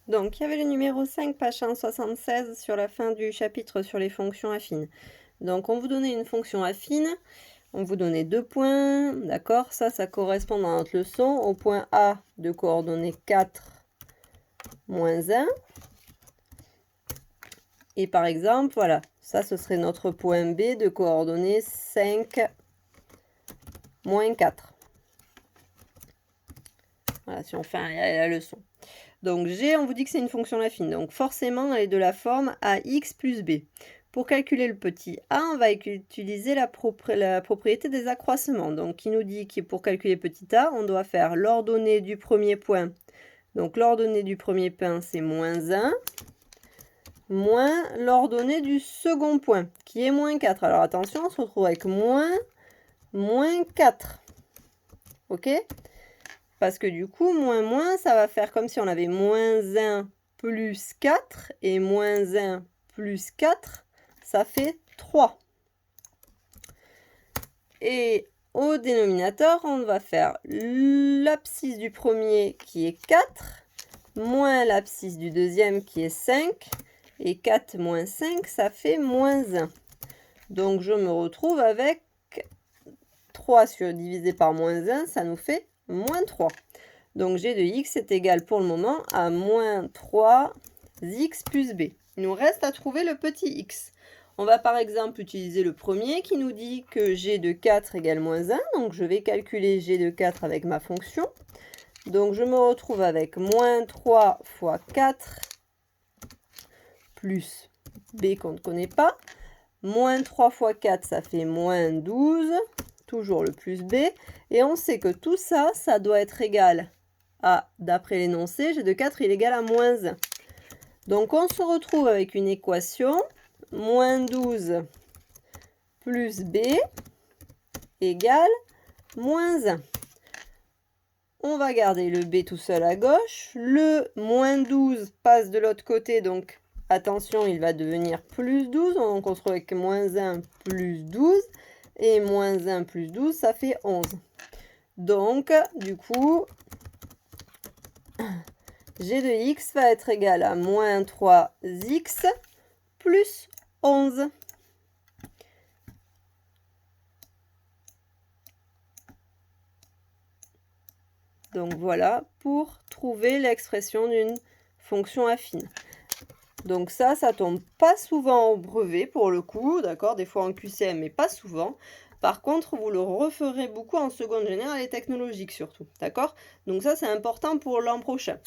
Donc, il y avait le numéro 5, page 176, sur la fin du chapitre sur les fonctions affines. Donc, on vous donnait une fonction affine, on vous donnait 2 points, d'accord? Ça correspond dans notre leçon au point A de coordonnées 4, moins 1. Et par exemple, voilà, ça, ce serait notre point B de coordonnées 5, moins 4. Voilà, si on fait la leçon. Donc G, on vous dit que c'est une fonction affine. Donc forcément, elle est de la forme AX plus B. Pour calculer le petit a, on va utiliser la propriété des accroissements. Donc qui nous dit que pour calculer petit a, on doit faire l'ordonnée du premier point. Donc l'ordonnée du premier point, c'est moins 1, moins l'ordonnée du second point, qui est moins 4. Alors attention, on se retrouve avec moins 4. Ok ? Parce que du coup, moins, ça va faire comme si on avait moins 1 plus 4. Et moins 1 plus 4, ça fait 3. Et au dénominateur, on va faire l'abscisse du premier qui est 4, moins l'abscisse du deuxième qui est 5. Et 4 moins 5, ça fait moins 1. Donc je me retrouve avec 3 divisé par moins 1, ça nous fait moins 3. Donc g de x est égal pour le moment à moins 3x plus b. Il nous reste à trouver le petit x. On va par exemple utiliser le premier qui nous dit que g de 4 égale moins 1. Donc je vais calculer g de 4 avec ma fonction. Donc je me retrouve avec moins 3 fois 4 plus b qu'on ne connaît pas. Moins 3 fois 4, ça fait moins 12. Toujours le plus b. Et on sait que tout ça, ça doit être égal à, d'après l'énoncé, g de 4 il est égal à moins 1. Donc on se retrouve avec une équation, moins 12 plus b égale moins 1. On va garder le b tout seul à gauche. Le moins 12 passe de l'autre côté, donc attention, il va devenir plus 12. Donc on se retrouve avec moins 1 plus 12. Et moins 1 plus 12, ça fait 11. Donc, du coup, g de x va être égal à moins 3x plus 11. Donc voilà pour trouver l'expression d'une fonction affine. Donc ça tombe pas souvent au brevet pour le coup, d'accord? Des fois en QCM, mais pas souvent. Par contre, vous le referez beaucoup en seconde générale et technologique surtout, d'accord? Donc ça, c'est important pour l'an prochain.